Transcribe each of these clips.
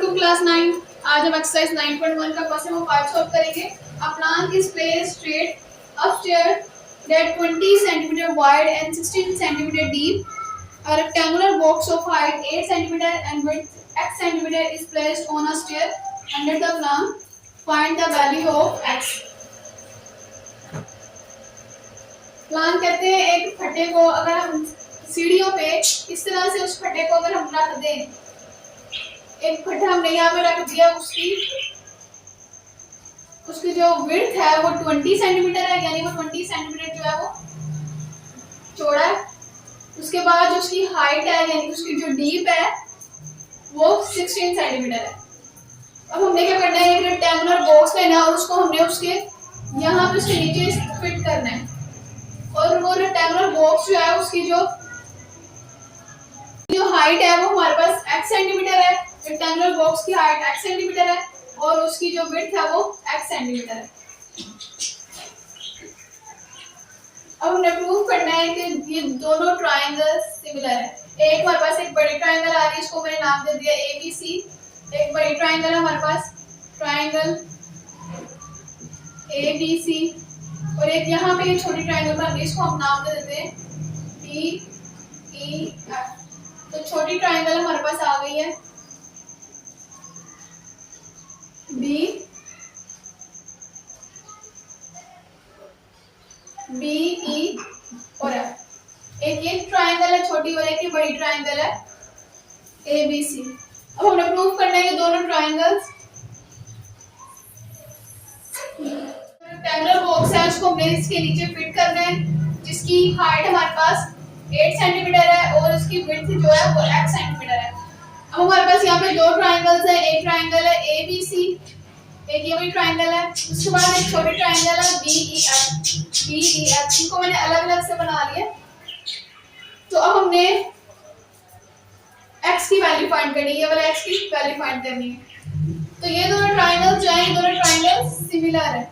To class 9। आज हम exercise 9.1 का क्वेश्चन नंबर 5 सॉल्व करेंगे। A plank is placed straight upstairs that 20 cm wide and 16 cm deep. A rectangular box of height 8 cm and width x cm is placed on a stair under the plank. Find the value of x. Plan कहते हैं एक फट्टे को अगर हम सीढ़ियों पे इस तरह से उस फट्टे को अगर हम रख दें, एक फट्टा हमने यहाँ पे रख दिया, उसकी जो विड्थ है वो 20 सेंटीमीटर है, यानी वो 20 सेंटीमीटर जो है वो चौड़ा है। उसके बाद जो उसकी हाइट है यानी उसकी जो डीप है वो 16 सेंटीमीटर है। अब हमने क्या करना है, एक रेक्टेंगुलर बॉक्स लेना है और उसको हमने उसके यहाँ पे उसके नीचे फिट करना है। और वो रेक्टेंगुलर बॉक्स जो है उसकी जो हाइट है वो हमारे पास x सेंटीमीटर है। रेक्टेंगुलर बॉक्स की हाइट x सेंटीमीटर है और उसकी जो विड्थ है वो x सेंटीमीटर है। अब हमने प्रूव करना है कि ये दोनों ट्रायंगल सिमिलर है। एक हमारे पास एक बड़ी ट्रायंगल आ रही है, इसको मैंने नाम दे दिया ABC। एक बड़ी ट्रायंगल है हमारे पास, ट्रायंगल ABC, और एक यहाँ पे ये छोटी ट्रायंगल बन रही है, इसको हम नाम दे देते हैं DEF। तो छोटी ट्रायंगल हमारे पास आ गई है BE और F। एक ये ट्रायंगल है छोटी और एक ये बड़ी ट्रायंगल है ABC। अब हमने प्रूव करना है कि दोनों ट्रायंगल्स रेक्टेंगुलर बॉक्स है, उसको हमने इसके नीचे फिट करना है, जिसकी हाइट हमारे पास 8 सेंटीमीटर है और उसकी विड्थ जो है वो x सेंटीमीटर है। अब हमारे पास यहाँ पे दो ट्रायंगल्स हैं, एक ट्रायंगल है ABC, एक ये भी ट्रायंगल है, उसके बाद एक छोटी ट्रायंगल है BEF। इनको मैंने अलग अलग से बना लिया। तो अब हमने x की वैल्यू फाइंड करनी है, ये वाला x की वैल्यू फाइंड करनी है। तो ये दोनों ट्रायंगल जो है, ये दोनों ट्रायंगल सिमिलर है।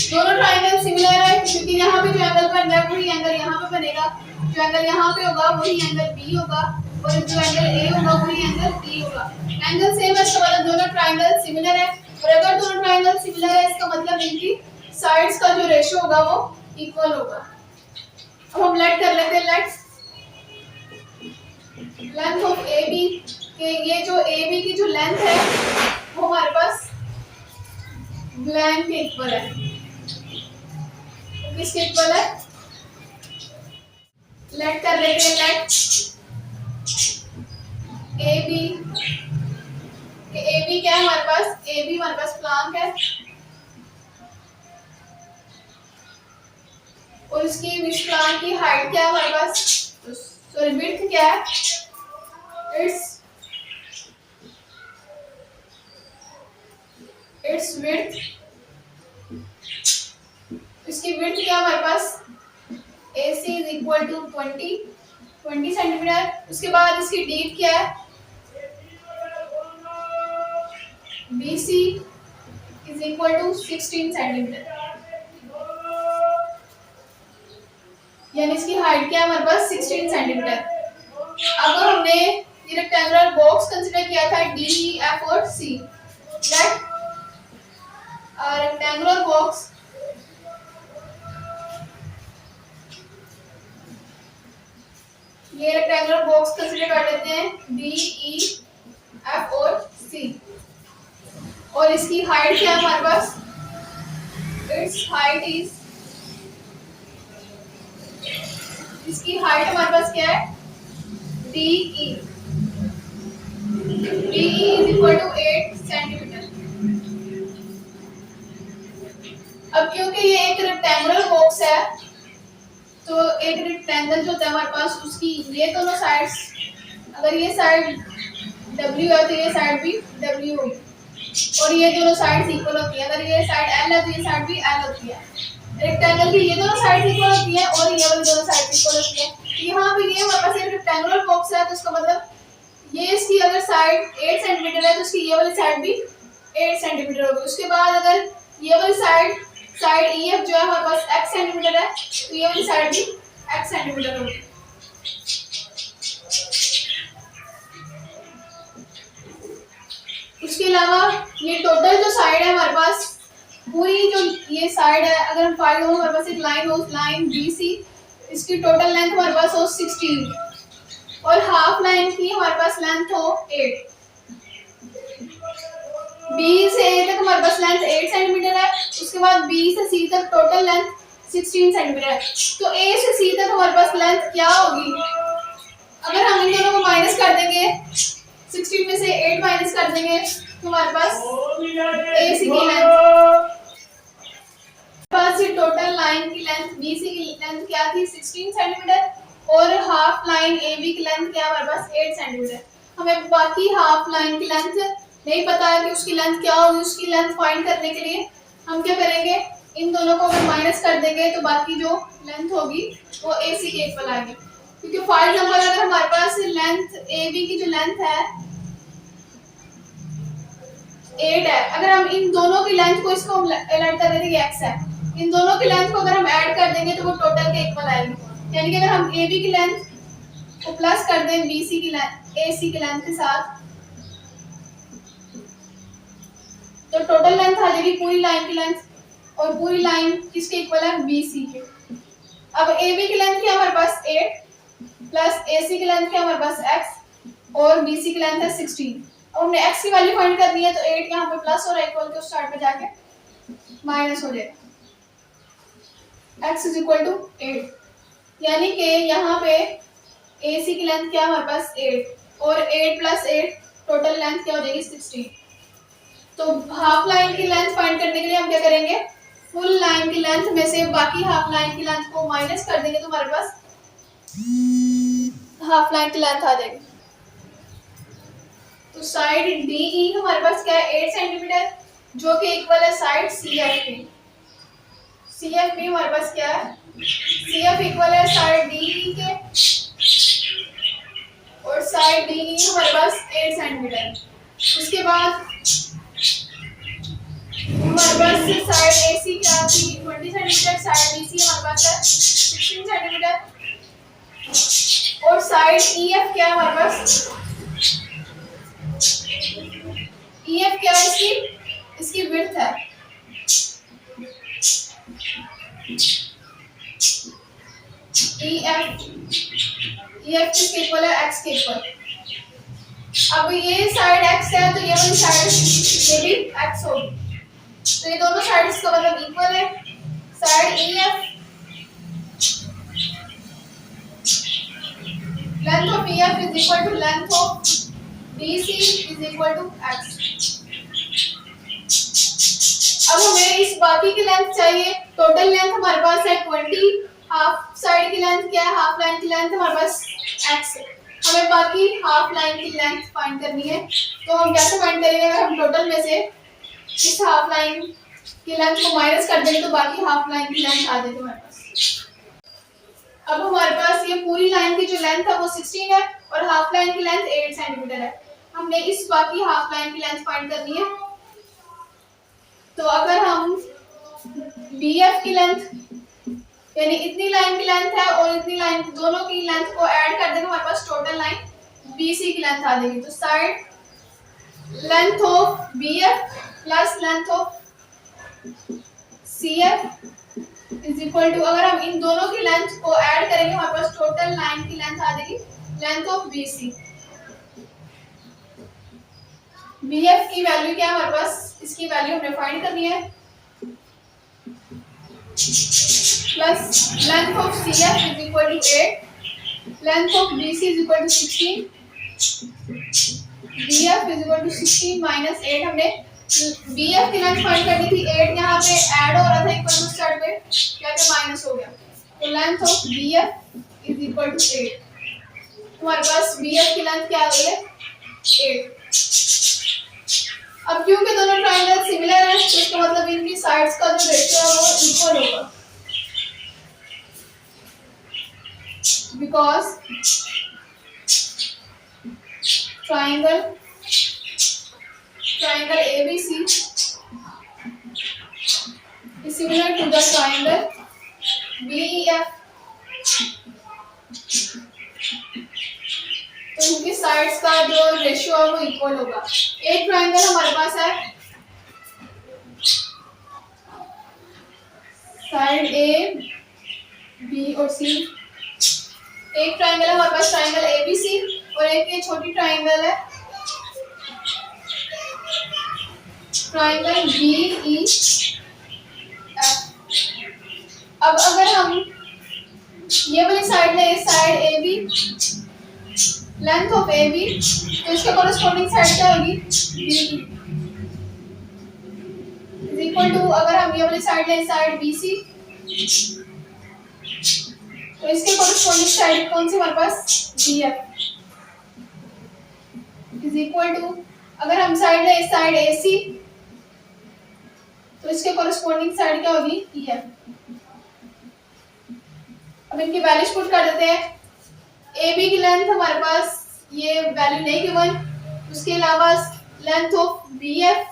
दोनों ट्रायंगल सिमिलर है क्योंकि यहाँ पे जो एंगल बन रहा है वही एंगल यहाँ पे बनेगा, जो एंगल यहाँ पे होगा वही एंगल B होगा और जो एंगल A होगा वही एंगल B होगा। एंगल सेम है, इसका मतलब दोनों ट्रायंगल सिमिलर है। और अगर दोनों ट्रायंगल सिमिलर है इसका मतलब इनकी साइड्स का जो रेशियो होगा वो इक्वल होगा। अब हम लेट कर लेते हैं, लेंथ ऑफ AB के, ये जो AB की जो लेंथ है वो हमारे पास लेंथ के इक्वल है। किसके इक्वल है? लेट कर लेते हैं, लेट AB क्या है हमारे पास? AB हमारे पास प्लांक है और इसकी इस प्लांक की हाइट क्या है हमारे पास? सॉरी, विड्थ क्या है? It's width. इसकी विड्थ क्या है हमारे पास? AC is equal to 20 centimetre. उसके बाद इसकी डीप क्या है? BC is equal to 16 centimetre, यानी इसकी हाइट क्या है हमारे पास? 16 सेंटीमीटर। अगर हमने ये रेक्टेंगुलर बॉक्स कंसीडर किया था DEF और C, दैट रेक्टेंगुलर बॉक्स ये रेक्टेंगुलर बॉक्स कंसीडर कर लेते हैं DEF और C, और इसकी हाइट क्या है हमारे पास? इट्स हाइट इज, इसकी हाइट हमारे पास क्या है? DE is equal to 8 centimetre. अब क्योंकि ये एक रेक्टेंगुलर बॉक्स है तो एक रेक्टेंगल जो होता है हमारे पास उसकी ये दोनों साइड्स, अगर ये साइड W है तो ये साइड भी W होगी और ये दोनों साइड्स इक्वल होती है। अगर ये साइड L है तो ये साइड भी L होती है। रेक्टेंगल की ये दोनों साइड्स इक्वल होती है और ये वाली दोनों साइड्स इक्वल होती है। यहाँ पे ये हमारे पास एक रेक्टेंगुलर बॉक्स है तो इसका मतलब ये इसकी अगर साइड 8 सेंटीमीटर है तो इसकी ये वाली साइड भी 8 सेंटीमीटर होगी। उसके बाद अगर ये वाली साइड EF जो है हमारे पास x सेंटीमीटर है तो ये वाली साइड भी x सेंटीमीटर होगी। इसके अलावा ये टोटल जो साइड है हमारे पास, पूरी जो ये साइड है, अगर हम फाइंड करें हमारे पास एक लाइन हो, लाइन BC, इसकी टोटल लेंथ हमारे पास हो 16 और हाफ लाइन की हमारे पास लेंथ हो 8। B से A तक हमारे पास लेंथ 8 सेंटीमीटर है, उसके बाद B से C तक टोटल लेंथ 16 सेंटीमीटर है। तो A से C तक हमारे पास लेंथ क्या होगी? अगर हम इन दोनों को माइनस कर देंगे, 16 में से 8 माइनस कर देंगे तो हमारे पास AC की लेंथ, पास ये टोटल लाइन की लेंथ BC की लेंथ क्या थी 16 सेंटीमीटर और हाफ लाइन AB की लेंथ क्या हमारे पास 8 सेंटीमीटर। हमें बाकी हाफ लाइन की लेंथ नहीं पता है कि उसकी लेंथ क्या होगी। उसकी लेंथ फाइंड करने के लिए हम क्या करेंगे, इन दोनों को माइनस कर देंगे तो बाकी जो लेंथ होगी वो AC के इक्वल आएगी। क्योंकि फॉर एग्जांपल अगर हमारे पास लेंथ AB की जो लेंथ है 8 है, अगर हम इन दोनों की लेंथ को, इसको अलर्ट कर देंगे x है, इन दोनों की लेंथ को अगर हम ऐड कर देंगे तो वो टोटल के इक्वल आएगी। यानी कि अगर हम AB की लेंथ को प्लस कर दें BC की लेंथ AC की लेंथ के साथ तो टोटल लेंथ आ जाएगी पूरी लाइन की लेंथ, और पूरी लाइन किसके इक्वल है BC के। अब AB की लेंथ क्या हमारे पास 8 प्लस AC की लेंथ क्या हमारे पास x और BC की लेंथ है 16। अब हमने x की वैल्यू फाइंड करनी है तो 8 यहाँ पे प्लस और इक्वल के उस साइड पे जाके माइनस हो जाएगा, x इज इक्वल टू 8। यानी कि यहाँ पे AC की लेंथ क्या हमारे पास 8 और 8 प्लस 8 टोटल लेंथ क्या हो जाएगी 16। तो हाफ लाइन की लेंथ फाइंड करने के लिए हम क्या करेंगे, फुल लाइन की लेंथ में से बाकी हाफ लाइन की लेंथ को माइनस कर देंगे तो हमारे पास हाफ लाइन की लेंथ आ जाएगी। तो साइड DE हमारे पास क्या है 8 सेंटीमीटर, जो कि इक्वल है साइड CF के। CF भी हमारे पास क्या है, CF इक्वल है साइड DE के और साइड DE हमारे पास 8 सेंटीमीटर। उसके बाद हमारे पास साइड AC क्या थी 20 सेंटीमीटर, साइड BC हमारे पास है 16 सेंटीमीटर और साइड EF क्या हमारे पास, EF क्या है इसकी विड्थ है EF किसके इक्वल है x के इक्वल। अब ये साइड x है तो ये वाली साइड ये भी x होगी, तो ये दोनों साइड्स का मतलब इक्वल है। Side EF length of EF is equal to length of BC is equal to x। अब हमें इस बाकी की लेंथ चाहिए, टोटल लेंथ हमारे पास है 20, हाफ साइड की लेंथ क्या है, हाफ लाइन की लेंथ हमारे पास x है, हमें बाकी हाफ लाइन की लेंथ फाइंड करनी है। तो हम कैसे फाइंड करेंगे, अगर हम टोटल में से इस हाफ लाइन की लेंथ को माइनस कर देंगे तो बाकी हाफ लाइन की लेंथ आ जाएगी हमारे पास। अब हमारे पास ये पूरी लाइन की जो लेंथ है वो 16 है और हाफ लाइन की लेंथ 8 सेंटीमीटर है। हमने इस बाकी हाफ लाइन की लेंथ फाइंड करनी है। तो अगर हम BF की लेंथ यानी इतनी लाइन की लेंथ है और इतनी लाइन, दोनों की लेंथ को ऐड कर देंगे हमारे पास टोटल लाइन BC की लेंथ आ जाएगी। तो side length of BF plus length of CF is equal to, अगर हम इन दोनों की लेंथ को ऐड करेंगे हमारे पास टोटल लाइन की लेंथ आ जाएगी लेंथ ऑफ BC। BF की वैल्यू क्या है हमारे पास, इसकी वैल्यू हमने फाइंड करनी है, plus length of CF is equal to 8, length of BC is equal to 16, BF is equal to 16 minus 8। हमने BF की लेंथ फाइंड करनी थी, 8 यहाँ पे ऐड हो रहा था इक्वल टू साइड पे क्या क्या माइनस हो गया, तो length of BF is equal to 8। हमारे पास BF की लेंथ क्या आ गई है 8। अब क्योंकि दोनों ट्रायंगल सिमिलर हैं तो इसका मतलब इनकी साइड्स का जो रेशियो है वो इक्वल होगा, because triangle ABC is similar to the triangle BEF। तो इनकी साइड्स का जो रेशियो है वो इक्वल होगा। एक ट्राइंगल हमारे पास है साइड ए बी और सी, एक ट्राइंगल हमारे पास ट्राइंगल ए बी सी, और एक ये छोटी ट्राइंगल है ट्राइंगल बी ई एफ। अब अगर हम ये वाली साइड लें, side A B, length of A B, तो इसके कोरस्पॉन्डिंग साइड क्या होगी बी इज इक्वल टू, अगर हम ये वाली साइड लें साइड बी सी, तो इसके कोरस्पॉन्डिंग साइड कौन सी हमारे पास b f is equal to, अगर हम साइड लें साइड ए सी, तो इसके कोरस्पॉन्डिंग साइड क्या होगी ई एफ। अब इनकी वैल्यूज पुट कर देते हैं। ए बी की लेंथ हमारे पास ये वैल्यू नहीं गिवन, उसके अलावा length of B F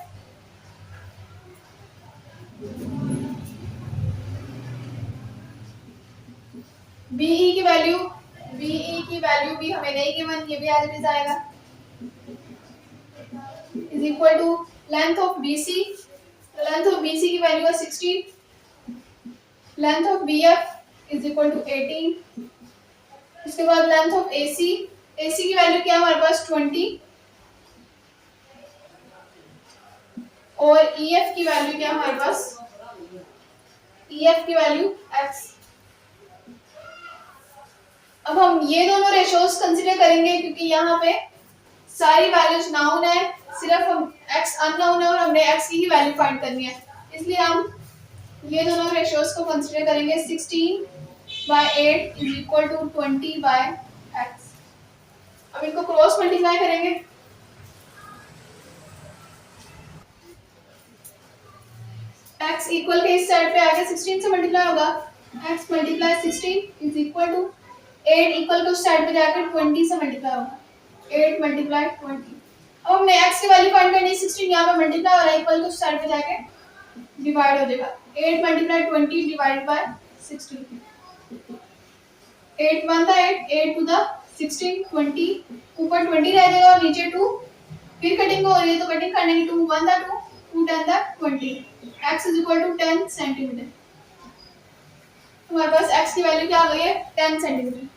BE की वैल्यू भी हमें नहीं गिवन, ये भी एज इट इज आएगा, is equal to length of BC, length of BC की वैल्यू है 60, length of BF is equal to 18, इसके बाद लेंथ ऑफ एसी, एसी की वैल्यू क्या है हमारे पास 20, और ईएफ की वैल्यू क्या है हमारे पास, ईएफ की वैल्यू x। अब हम ये दोनों रेशियोज कंसीडर करेंगे क्योंकि यहाँ पे सारी वैल्यूज नाउन है, सिर्फ हम x अननोन है और हमने x की ही वैल्यू फाइंड करनी है, इसलिए हम ये दोनों रेशियोज को कंसीडर करेंगे। 16/8 इज इक्वल टू 20/x। अब इनको क्रॉस मल्टीप्लाई करेंगे, x इक्वल के इस साइड पे आगे 16 से मल्टीप्लाई होगा, x multiply 16 is equal to 8 equal to side पे जाकर 20 से मल्टीप्लाई होगा, 8 मल्टीप्लाई 20। अब हमने x की वैल्यू फाइंड करनी है, 16 यहाँ पे मल्टीप्लाई हो रहा है, इक्वल टू साइड पे जाके डिवाइड हो जाएगा, 8 मल्टीप्लाई 20 डिवाइडेड बाय 16, 8 1 था 8, 8 2 था 16, 20 ऊपर 20 रह जाएगा और नीचे 2, फिर कटिंग हो रही है तो कटिंग करने की 2 1 था 2, 2 10 था 20, x is equal to 10 centimetre. हमारे पास x की वैल्यू क्या आ गई है 10 सेंटीमीटर।